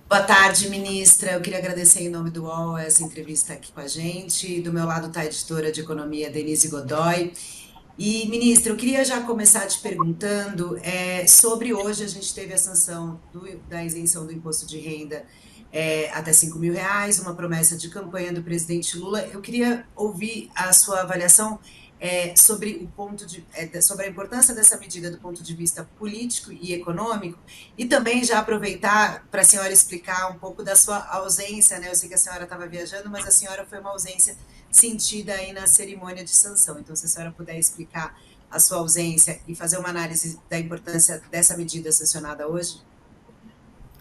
Boa tarde, ministra. Eu queria agradecer em nome do UOL essa entrevista aqui com a gente. Do meu lado está a editora de economia Denise Godoy. E, ministra, eu queria já começar te perguntando sobre hoje a gente teve a sanção da isenção do imposto de renda até R$ 5.000, uma promessa de campanha do presidente Lula. Eu queria ouvir a sua avaliação sobre sobre a importância dessa medida do ponto de vista político e econômico, e também já aproveitar para a senhora explicar um pouco da sua ausência, né? Eu sei que a senhora estava viajando, mas a senhora foi uma ausência sentida aí na cerimônia de sanção. Então, se a senhora puder explicar a sua ausência e fazer uma análise da importância dessa medida sancionada hoje.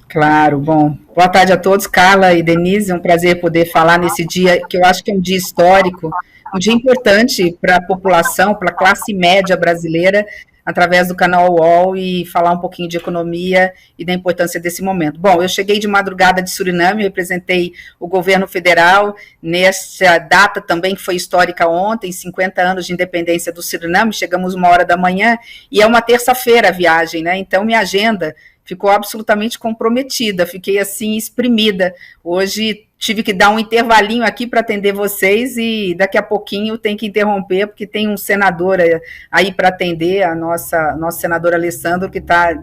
Claro, bom. Boa tarde a todos, Carla e Denise. É um prazer poder falar nesse dia, que eu acho que é um dia histórico, um dia importante para a população, para a classe média brasileira, através do canal UOL, e falar um pouquinho de economia e da importância desse momento. Bom, eu cheguei de madrugada de Suriname, representei o governo federal nessa data também que foi histórica ontem, 50 anos de independência do Suriname, chegamos 1h da manhã, e é uma terça-feira a viagem, né? Então minha agenda ficou absolutamente comprometida, fiquei assim exprimida. Hoje tive que dar um intervalinho aqui para atender vocês e daqui a pouquinho tem que interromper, porque tem um senador aí para atender, nosso senador Alessandro, que está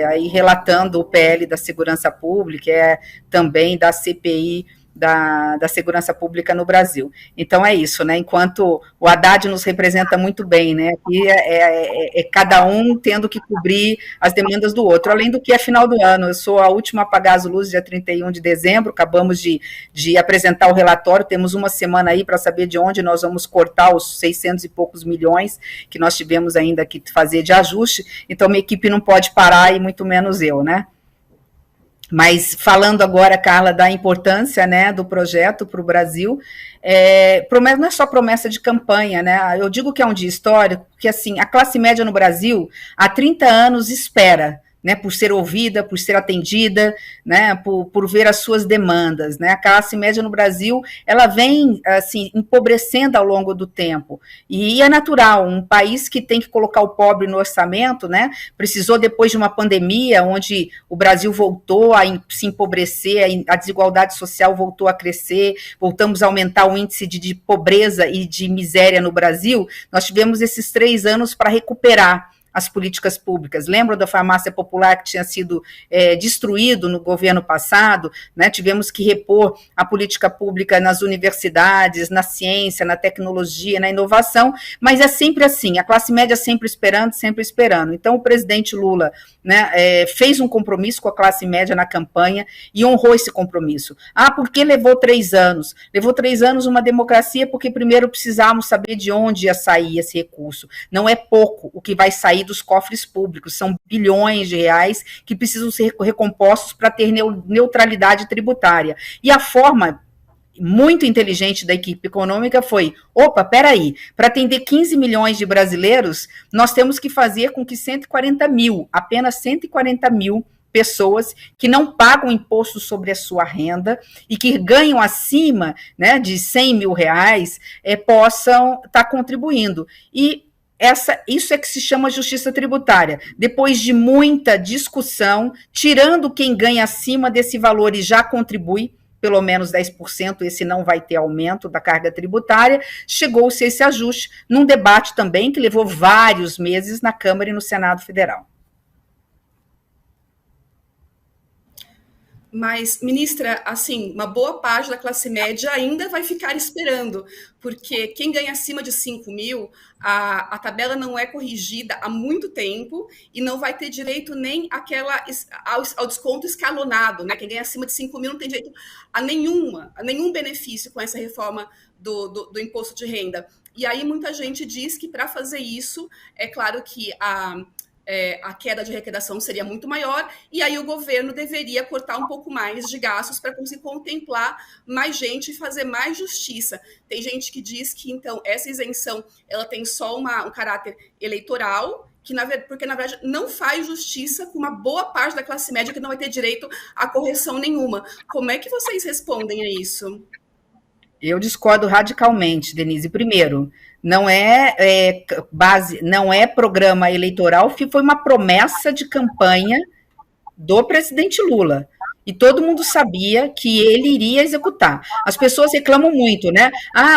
aí relatando o PL da Segurança Pública, também da CPI da segurança pública no Brasil. Então é isso, né? Enquanto o Haddad nos representa muito bem, né? Aqui é cada um tendo que cobrir as demandas do outro, além do que é final do ano. Eu sou a última a apagar as luzes, dia 31 de dezembro, acabamos de apresentar o relatório, temos uma semana aí para saber de onde nós vamos cortar os 600 e poucos milhões que nós tivemos ainda que fazer de ajuste, então minha equipe não pode parar e muito menos eu, né? Mas falando agora, Carla, da importância, né, do projeto para o Brasil, não é só promessa de campanha, né? Eu digo que é um dia histórico, porque assim, a classe média no Brasil há 30 anos espera, né, por ser ouvida, por ser atendida, né, por ver as suas demandas, né? A classe média no Brasil, ela vem assim empobrecendo ao longo do tempo, e é natural, um país que tem que colocar o pobre no orçamento, né, precisou depois de uma pandemia, onde o Brasil voltou a se empobrecer, a desigualdade social voltou a crescer, voltamos a aumentar o índice de pobreza e de miséria no Brasil, nós tivemos esses 3 anos para recuperar as políticas públicas. Lembram da farmácia popular que tinha sido destruído no governo passado, né? Tivemos que repor a política pública nas universidades, na ciência, na tecnologia, na inovação, mas é sempre assim, a classe média sempre esperando, sempre esperando. Então o presidente Lula, né, fez um compromisso com a classe média na campanha e honrou esse compromisso. Por que levou 3 anos? Levou 3 anos uma democracia porque primeiro precisávamos saber de onde ia sair esse recurso. Não é pouco o que vai sair dos cofres públicos, são bilhões de reais que precisam ser recompostos para ter neutralidade tributária. E a forma muito inteligente da equipe econômica foi, peraí, para atender 15 milhões de brasileiros, nós temos que fazer com que apenas 140 mil pessoas que não pagam imposto sobre a sua renda e que ganham acima, né, de 100 mil reais, possam estar contribuindo. E isso é que se chama justiça tributária. Depois de muita discussão, tirando quem ganha acima desse valor e já contribui, pelo menos 10%, esse não vai ter aumento da carga tributária, chegou-se a esse ajuste num debate também que levou vários meses na Câmara e no Senado Federal. Mas, ministra, assim, uma boa parte da classe média ainda vai ficar esperando, porque quem ganha acima de 5 mil, a tabela não é corrigida há muito tempo e não vai ter direito nem ao desconto escalonado, né? Quem ganha acima de 5 mil não tem direito a nenhum benefício com essa reforma do imposto de renda. E aí muita gente diz que para fazer isso, é claro que a queda de arrecadação seria muito maior, e aí o governo deveria cortar um pouco mais de gastos para conseguir contemplar mais gente e fazer mais justiça. Tem gente que diz que, então, essa isenção ela tem só um caráter eleitoral, porque, na verdade, não faz justiça com uma boa parte da classe média que não vai ter direito a correção nenhuma. Como é que vocês respondem a isso? Eu discordo radicalmente, Denise. Primeiro, não é programa eleitoral, que foi uma promessa de campanha do presidente Lula. E todo mundo sabia que ele iria executar. As pessoas reclamam muito, né?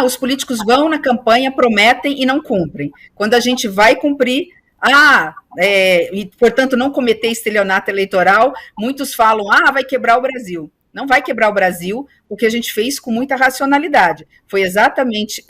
Os políticos vão na campanha, prometem e não cumprem. Quando a gente vai cumprir, e, portanto, não cometer estelionato eleitoral, muitos falam, vai quebrar o Brasil. Não vai quebrar o Brasil, o que a gente fez com muita racionalidade. Foi exatamente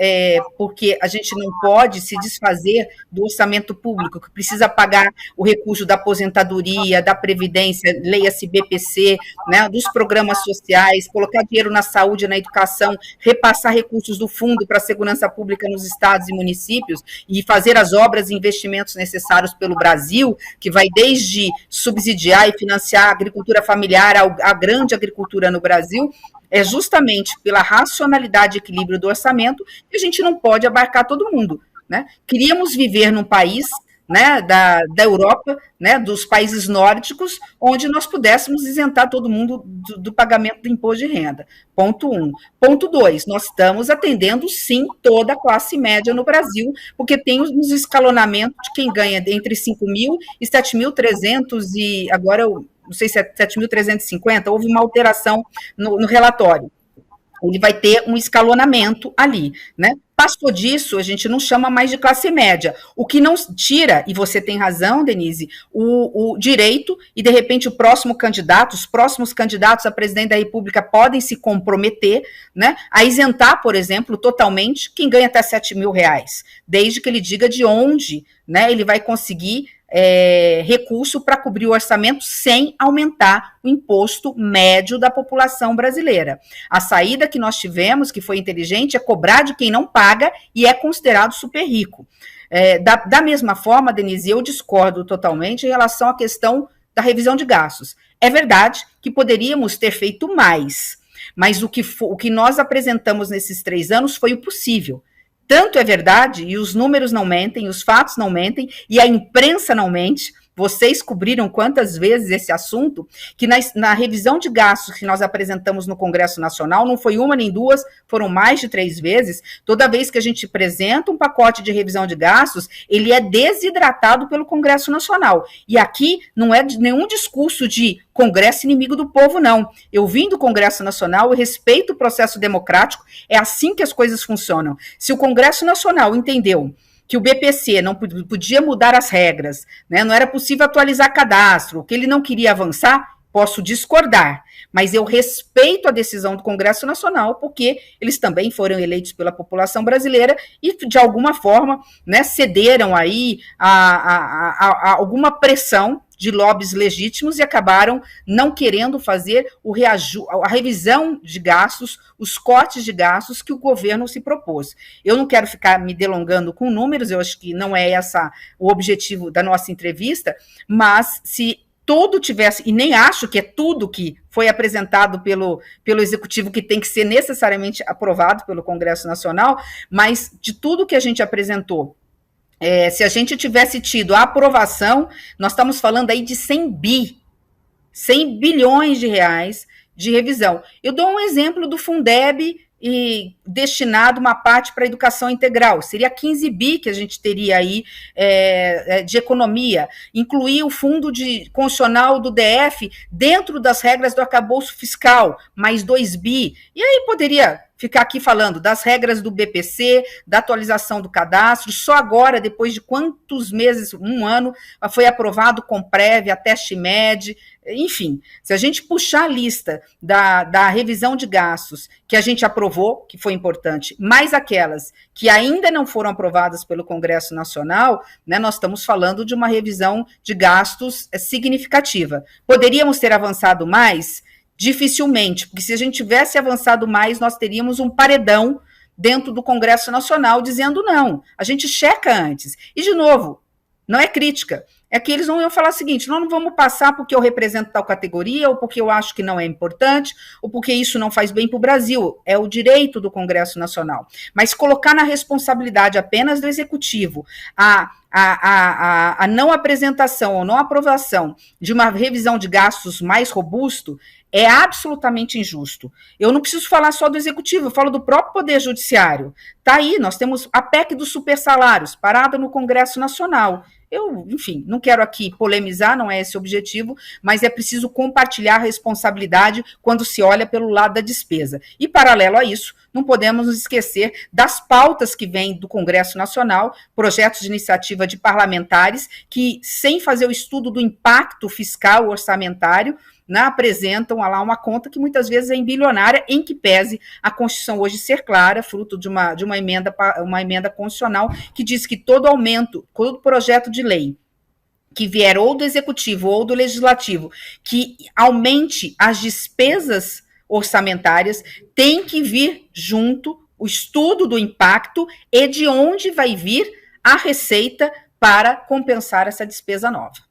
porque a gente não pode se desfazer do orçamento público, que precisa pagar o recurso da aposentadoria, da Previdência, leia-se BPC, né, dos programas sociais, colocar dinheiro na saúde, na educação, repassar recursos do Fundo para a Segurança Pública nos estados e municípios e fazer as obras e investimentos necessários pelo Brasil, que vai desde subsidiar e financiar a agricultura familiar, a grande agricultura no Brasil, é justamente pela racionalidade e equilíbrio do orçamento que a gente não pode abarcar todo mundo, né? Queríamos viver num país, né, da Europa, né, dos países nórdicos, onde nós pudéssemos isentar todo mundo do pagamento do imposto de renda. Ponto 1. Ponto 2, nós estamos atendendo, sim, toda a classe média no Brasil, porque tem os escalonamentos de quem ganha entre 5.000 e 7.300 e agora eu não sei se é 7.350, houve uma alteração no relatório. Ele vai ter um escalonamento ali, né? Passou disso, a gente não chama mais de classe média. O que não tira, e você tem razão, Denise, o direito, e de repente os próximos candidatos a presidente da República podem se comprometer, né, a isentar, por exemplo, totalmente quem ganha até R$7.000, desde que ele diga de onde, né, ele vai conseguir recurso para cobrir o orçamento sem aumentar o imposto médio da população brasileira. A saída que nós tivemos, que foi inteligente, é cobrar de quem não paga e é considerado super rico. Da mesma forma, Denise, eu discordo totalmente em relação à questão da revisão de gastos. É verdade que poderíamos ter feito mais, mas o que nós apresentamos nesses 3 anos foi o possível. Tanto é verdade, e os números não mentem, os fatos não mentem, e a imprensa não mente. Vocês cobriram quantas vezes esse assunto, que na revisão de gastos que nós apresentamos no Congresso Nacional, não foi uma nem duas, foram mais de 3 vezes, toda vez que a gente apresenta um pacote de revisão de gastos, ele é desidratado pelo Congresso Nacional. E aqui não é nenhum discurso de Congresso inimigo do povo, não. Eu vim do Congresso Nacional, eu respeito o processo democrático, é assim que as coisas funcionam. Se o Congresso Nacional entendeu que o BPC não podia mudar as regras, né, não era possível atualizar cadastro, que ele não queria avançar, posso discordar, mas eu respeito a decisão do Congresso Nacional, porque eles também foram eleitos pela população brasileira e, de alguma forma, né, cederam aí a alguma pressão de lobbies legítimos e acabaram não querendo fazer a revisão de gastos, os cortes de gastos que o governo se propôs. Eu não quero ficar me delongando com números, eu acho que não é esse o objetivo da nossa entrevista, mas se tudo tivesse, e nem acho que é tudo que foi apresentado pelo Executivo que tem que ser necessariamente aprovado pelo Congresso Nacional, mas de tudo que a gente apresentou, se a gente tivesse tido a aprovação, nós estamos falando aí de 100 bilhões de reais de revisão. Eu dou um exemplo do Fundeb e destinado uma parte para a educação integral. Seria 15 bi que a gente teria aí de economia. Incluir o fundo constitucional do DF dentro das regras do arcabouço fiscal, mais 2 bi. E aí poderia ficar aqui falando das regras do BPC, da atualização do cadastro, só agora, depois de quantos meses, 1 ano, foi aprovado com prévia, teste MED, enfim, se a gente puxar a lista da revisão de gastos que a gente aprovou, que foi importante, mais aquelas que ainda não foram aprovadas pelo Congresso Nacional, né, nós estamos falando de uma revisão de gastos significativa. Poderíamos ter avançado mais? Dificilmente, porque se a gente tivesse avançado mais, nós teríamos um paredão dentro do Congresso Nacional dizendo não. A gente checa antes. E, de novo, não é crítica. É que eles não iam falar o seguinte, nós não vamos passar porque eu represento tal categoria, ou porque eu acho que não é importante, ou porque isso não faz bem para o Brasil. É o direito do Congresso Nacional. Mas colocar na responsabilidade apenas do Executivo a não apresentação ou não aprovação de uma revisão de gastos mais robusto é absolutamente injusto. Eu não preciso falar só do Executivo, eu falo do próprio Poder Judiciário. Está aí, nós temos a PEC dos supersalários, parada no Congresso Nacional. enfim, não quero aqui polemizar, não é esse o objetivo, mas é preciso compartilhar a responsabilidade quando se olha pelo lado da despesa. E, paralelo a isso, não podemos nos esquecer das pautas que vêm do Congresso Nacional, projetos de iniciativa de parlamentares que, sem fazer o estudo do impacto fiscal orçamentário, né, apresentam lá uma conta que muitas vezes é bilionária, em que pese a Constituição hoje ser clara, fruto de uma emenda constitucional, que diz que todo aumento, todo projeto de lei que vier ou do Executivo ou do Legislativo, que aumente as despesas orçamentárias, tem que vir junto o estudo do impacto e de onde vai vir a receita para compensar essa despesa nova.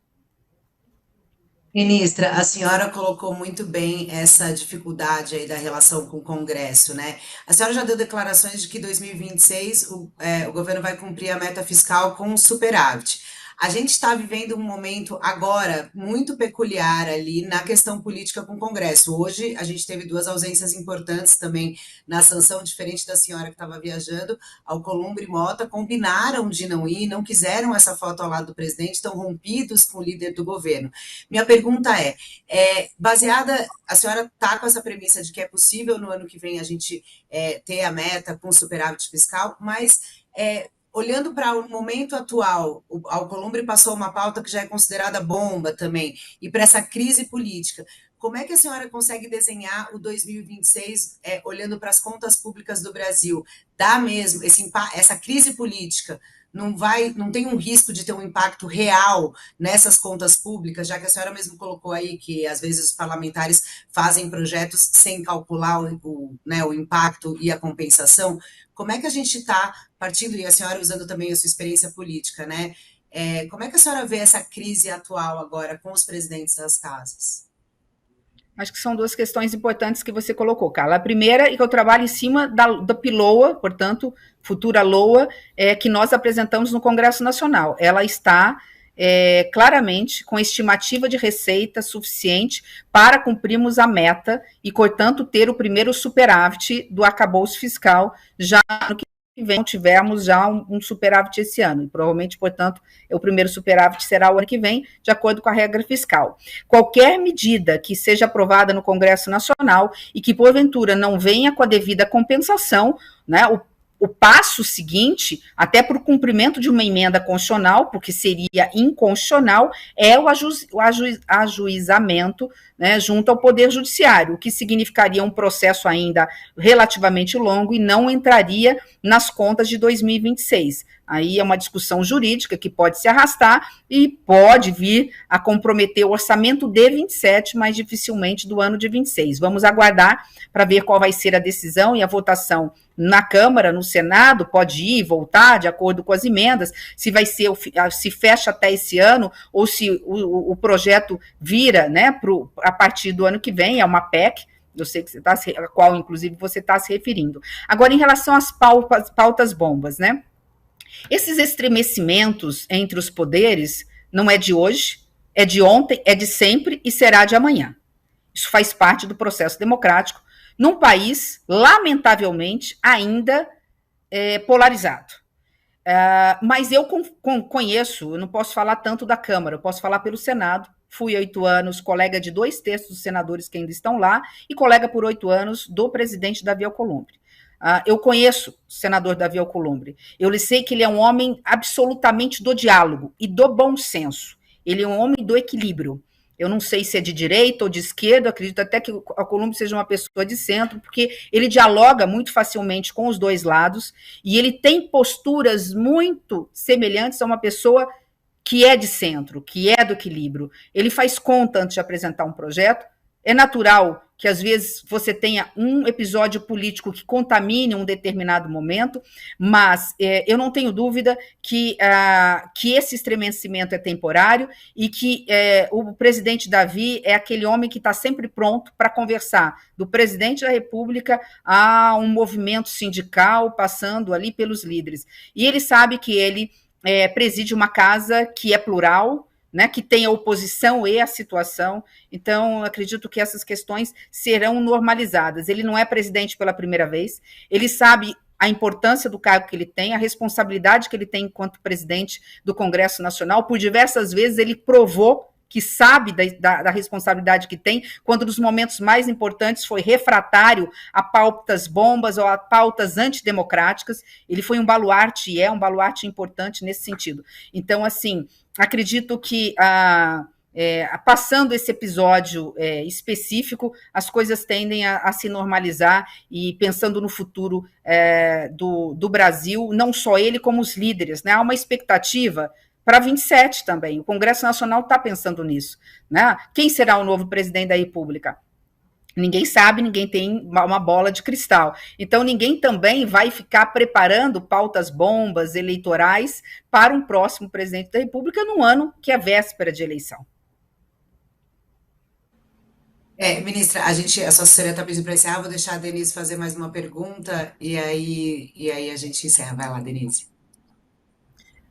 Ministra, a senhora colocou muito bem essa dificuldade aí da relação com o Congresso, né? A senhora já deu declarações de que 2026 o governo vai cumprir a meta fiscal com superávit. A gente está vivendo um momento agora muito peculiar ali na questão política com o Congresso. Hoje a gente teve 2 ausências importantes também na sanção, diferente da senhora que estava viajando. Alcolumbre e Mota combinaram de não ir, não quiseram essa foto ao lado do presidente, estão rompidos com o líder do governo. Minha pergunta baseada, a senhora está com essa premissa de que é possível no ano que vem a gente ter a meta com superávit fiscal, mas olhando para o momento atual, o Alcolumbre passou uma pauta que já é considerada bomba também, e para essa crise política, como é que a senhora consegue desenhar o 2026 olhando para as contas públicas do Brasil? Dá mesmo essa crise política? Não tem um risco de ter um impacto real nessas contas públicas, já que a senhora mesmo colocou aí que às vezes os parlamentares fazem projetos sem calcular o impacto e a compensação. Como é que a gente está partindo, e a senhora usando também a sua experiência política, né? Como é que a senhora vê essa crise atual agora com os presidentes das casas? Acho que são 2 questões importantes que você colocou, Carla. A primeira é que eu trabalho em cima da PILOA, portanto, futura LOA, que nós apresentamos no Congresso Nacional. Ela está claramente com estimativa de receita suficiente para cumprirmos a meta e, portanto, ter o primeiro superávit do arcabouço fiscal já no que vem. Não tivermos já um superávit esse ano, e provavelmente, portanto, o primeiro superávit será o ano que vem, de acordo com a regra fiscal. Qualquer medida que seja aprovada no Congresso Nacional e que, porventura, não venha com a devida compensação, né, o passo seguinte, até para o cumprimento de uma emenda constitucional, porque seria inconstitucional, é o ajuizamento, né, junto ao Poder Judiciário, o que significaria um processo ainda relativamente longo e não entraria nas contas de 2026. Aí é uma discussão jurídica que pode se arrastar e pode vir a comprometer o orçamento de 27, mas dificilmente do ano de 26. Vamos aguardar para ver qual vai ser a decisão e a votação na Câmara, no Senado, pode ir e voltar de acordo com as emendas, se vai ser, se fecha até esse ano, ou se o projeto vira, né, a partir do ano que vem, é uma PEC, eu sei que a qual, inclusive, você está se referindo. Agora, em relação às pautas bombas, né, esses estremecimentos entre os poderes não é de hoje, é de ontem, é de sempre e será de amanhã. Isso faz parte do processo democrático, num país, lamentavelmente, ainda polarizado. Mas eu conheço, eu não posso falar tanto da Câmara, eu posso falar pelo Senado. Fui 8 anos colega de 2/3 dos senadores que ainda estão lá e colega por 8 anos do presidente Davi Alcolumbre. Eu conheço o senador Davi Alcolumbre. Eu sei que ele é um homem absolutamente do diálogo e do bom senso. Ele é um homem do equilíbrio. Eu não sei se é de direita ou de esquerda, acredito até que o Alcolumbre seja uma pessoa de centro, porque ele dialoga muito facilmente com os 2 lados e ele tem posturas muito semelhantes a uma pessoa que é de centro, que é do equilíbrio. Ele faz conta antes de apresentar um projeto. É natural que, às vezes, você tenha um episódio político que contamine um determinado momento, mas eu não tenho dúvida que esse estremecimento é temporário e que o presidente Davi é aquele homem que está sempre pronto para conversar, do presidente da República a um movimento sindical, passando ali pelos líderes. E ele sabe que ele preside uma casa que é plural, né, que tem a oposição e a situação, então acredito que essas questões serão normalizadas. Ele não é presidente pela primeira vez, ele sabe a importância do cargo que ele tem, a responsabilidade que ele tem enquanto presidente do Congresso Nacional. Por diversas vezes ele provou que sabe da responsabilidade que tem, quando nos momentos mais importantes foi refratário a pautas bombas ou a pautas antidemocráticas. Ele foi um baluarte, e é um baluarte importante nesse sentido. Então, assim, acredito que passando esse episódio específico, as coisas tendem a se normalizar, e pensando no futuro do Brasil, não só ele, como os líderes, né? Há uma expectativa para 27 também. O Congresso Nacional está pensando nisso, né? Quem será o novo presidente da República? Ninguém sabe, ninguém tem uma bola de cristal. Então, ninguém também vai ficar preparando pautas bombas eleitorais para um próximo presidente da República num ano que é véspera de eleição. Ministra, a sua assessoria está pedindo para encerrar, vou deixar a Denise fazer mais uma pergunta e aí a gente encerra. Vai lá, Denise.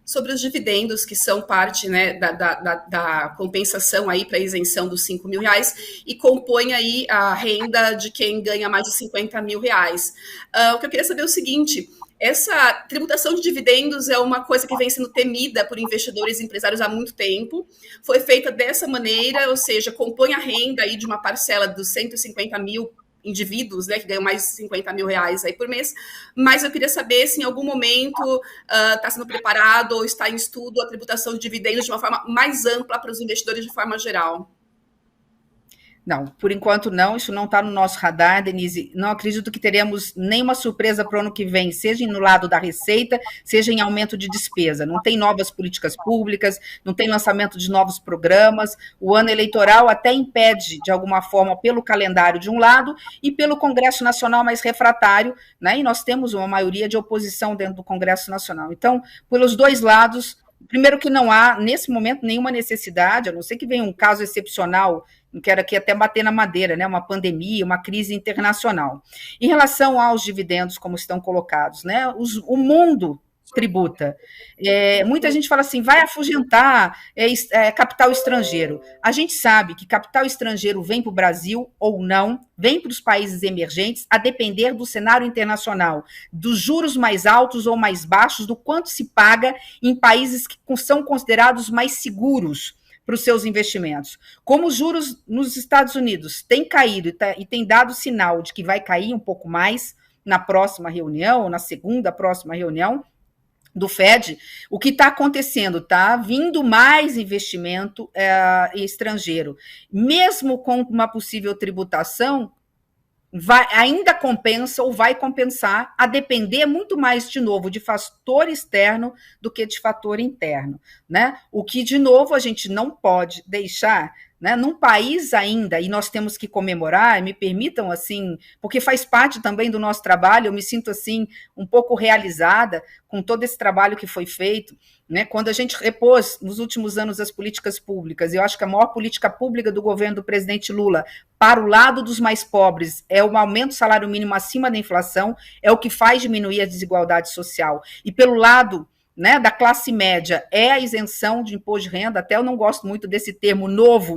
Sobre os dividendos, que são parte, né, da compensação aí para isenção dos R$ 5.000 e compõe aí a renda de quem ganha mais de R$ 50.000. O que eu queria saber é o seguinte: essa tributação de dividendos é uma coisa que vem sendo temida por investidores e empresários há muito tempo. Foi feita dessa maneira, ou seja, compõe a renda aí de uma parcela dos 150 mil indivíduos, né, que ganham mais de R$ 50.000 aí por mês, mas eu queria saber se em algum momento está sendo preparado ou está em estudo a tributação de dividendos de uma forma mais ampla para os investidores de forma geral. Não, por enquanto não, isso não está no nosso radar, Denise. Não acredito que teremos nenhuma surpresa para o ano que vem, seja no lado da receita, seja em aumento de despesa. Não tem novas políticas públicas, não tem lançamento de novos programas. O ano eleitoral até impede, de alguma forma, pelo calendário de um lado e pelo Congresso Nacional mais refratário, né? E nós temos uma maioria de oposição dentro do Congresso Nacional. Então, pelos dois lados, primeiro que não há, nesse momento, nenhuma necessidade, a não ser que venha um caso excepcional, não quero aqui até bater na madeira, né? Uma pandemia, uma crise internacional. Em relação aos dividendos, como estão colocados, né? O mundo tributa. Muita gente fala assim, vai afugentar capital estrangeiro. A gente sabe que capital estrangeiro vem para o Brasil ou não, vem para os países emergentes, a depender do cenário internacional, dos juros mais altos ou mais baixos, do quanto se paga em países que são considerados mais seguros para os seus investimentos. Como os juros nos Estados Unidos têm caído e tem dado sinal de que vai cair um pouco mais na próxima reunião, ou na segunda próxima reunião do Fed, o que está acontecendo? Está vindo mais investimento estrangeiro. Mesmo com uma possível tributação, ainda compensa ou vai compensar, a depender muito mais, de novo, de fator externo do que de fator interno, né? O que, de novo, a gente não pode deixar, né, num país ainda, e nós temos que comemorar, me permitam, assim, porque faz parte também do nosso trabalho, eu me sinto, assim, um pouco realizada com todo esse trabalho que foi feito, né, quando a gente repôs, nos últimos anos, as políticas públicas. Eu acho que a maior política pública do governo do presidente Lula, para o lado dos mais pobres, é o aumento do salário mínimo acima da inflação, é o que faz diminuir a desigualdade social. E pelo lado, né, da classe média, é a isenção de imposto de renda. Até eu não gosto muito desse termo novo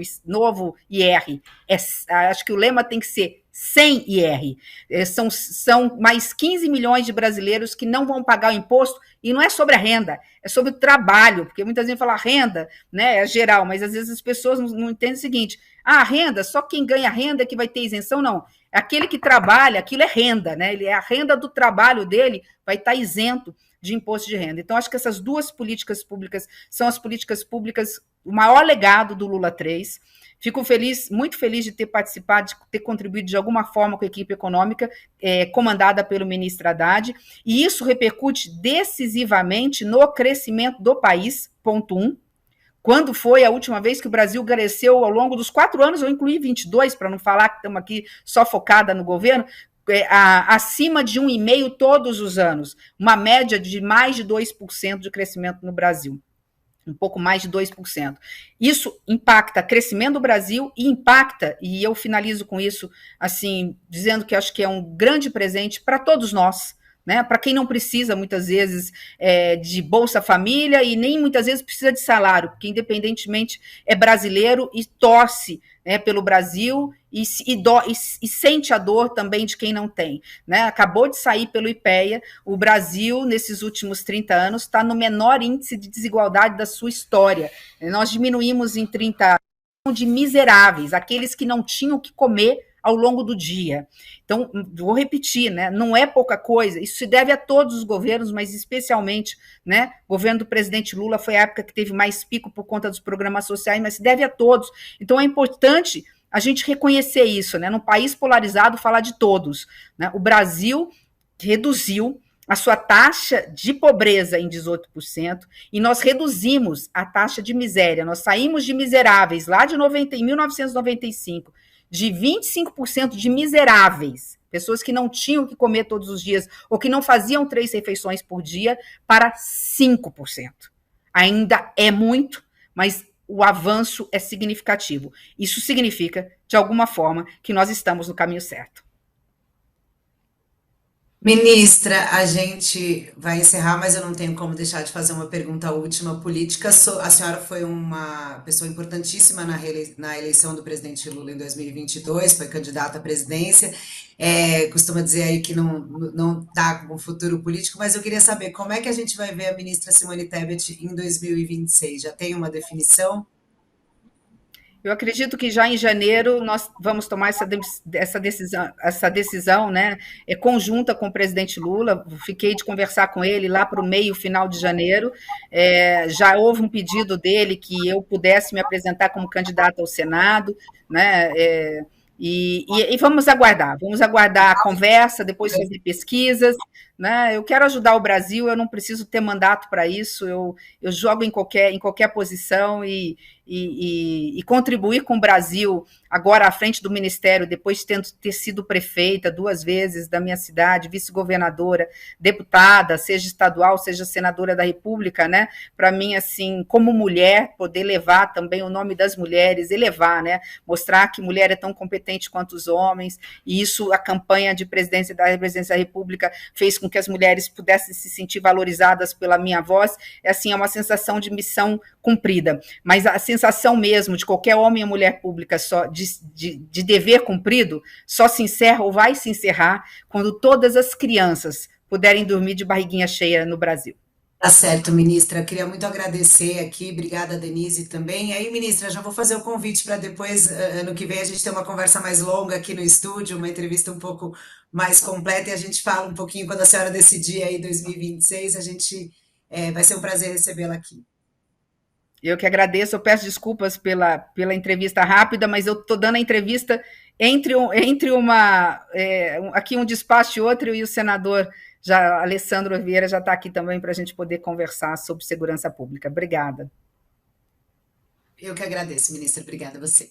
IR. Acho que o lema tem que ser sem IR. São mais 15 milhões de brasileiros que não vão pagar o imposto, e não é sobre a renda, é sobre o trabalho, porque muitas vezes falam renda, né, é geral, mas às vezes as pessoas não entendem o seguinte: a renda, só quem ganha renda é que vai ter isenção. Não, aquele que trabalha, aquilo é renda, né? A renda do trabalho dele vai estar isento de imposto de renda. Então, acho que essas duas políticas públicas são as políticas públicas, o maior legado do Lula 3. Fico muito feliz de ter participado, de ter contribuído de alguma forma com a equipe econômica comandada pelo ministro Haddad, e isso repercute decisivamente no crescimento do país, ponto 1. Quando foi a última vez que o Brasil cresceu ao longo dos 4 anos, eu incluí 22, para não falar que estamos aqui só focada no governo, acima de 1,5% todos os anos, uma média de mais de 2% de crescimento no Brasil, um pouco mais de 2%. Isso impacta o crescimento do Brasil e impacta, e eu finalizo com isso, assim, dizendo que acho que é um grande presente para todos nós, né? Para quem não precisa, muitas vezes, de Bolsa Família e nem muitas vezes precisa de salário, porque independentemente é brasileiro e torce, né, pelo Brasil e sente a dor também de quem não tem, né? Acabou de sair pelo IPEA, o Brasil, nesses últimos 30 anos, está no menor índice de desigualdade da sua história. Nós diminuímos em 30 anos de miseráveis, aqueles que não tinham o que comer ao longo do dia. Então, vou repetir, né? Não é pouca coisa, isso se deve a todos os governos, mas especialmente, né? O governo do presidente Lula foi a época que teve mais pico por conta dos programas sociais, mas se deve a todos. Então, é importante a gente reconhecer isso, né? Num país polarizado, falar de todos, né? O Brasil reduziu a sua taxa de pobreza em 18%, e nós reduzimos a taxa de miséria. Nós saímos de miseráveis lá de 1995, de 25% de miseráveis, pessoas que não tinham o que comer todos os dias, ou que não faziam 3 refeições por dia, para 5%. Ainda é muito, mas o avanço é significativo. Isso significa, de alguma forma, que nós estamos no caminho certo. Ministra, a gente vai encerrar, mas eu não tenho como deixar de fazer uma pergunta última política. A senhora foi uma pessoa importantíssima na eleição do presidente Lula em 2022, foi candidata à presidência. Costuma dizer aí que não está com futuro político, mas eu queria saber como é que a gente vai ver a ministra Simone Tebet em 2026? Já tem uma definição? Eu acredito que já em janeiro nós vamos tomar essa decisão, né, conjunta com o presidente Lula. Fiquei de conversar com ele lá para o meio, final de janeiro. Já houve um pedido dele que eu pudesse me apresentar como candidata ao Senado, né, e vamos aguardar a conversa, depois fazer pesquisas, né? Eu quero ajudar o Brasil, eu não preciso ter mandato para isso, eu jogo em qualquer posição e contribuir com o Brasil agora à frente do Ministério, depois de ter sido prefeita 2 vezes da minha cidade, vice-governadora, deputada, seja estadual, seja senadora da República, né? Para mim, assim, como mulher, poder levar também o nome das mulheres, elevar, né? Mostrar que mulher é tão competente quanto os homens, e isso a campanha de presidência da República fez com que as mulheres pudessem se sentir valorizadas pela minha voz. Assim, é uma sensação de missão cumprida, mas a sensação mesmo de qualquer homem ou mulher pública só de dever cumprido só se encerra ou vai se encerrar quando todas as crianças puderem dormir de barriguinha cheia no Brasil. Tá certo, ministra. Eu queria muito agradecer aqui. Obrigada, Denise, também. E aí, ministra, já vou fazer o convite para depois, ano que vem, a gente ter uma conversa mais longa aqui no estúdio, uma entrevista um pouco mais completa, e a gente fala um pouquinho quando a senhora decidir aí 2026, vai ser um prazer recebê-la aqui. Eu que agradeço, eu peço desculpas pela entrevista rápida, mas eu estou dando a entrevista entre aqui um despacho e outro, e o senador Alessandro Vieira já está aqui também para a gente poder conversar sobre segurança pública. Obrigada. Eu que agradeço, ministra. Obrigada a você.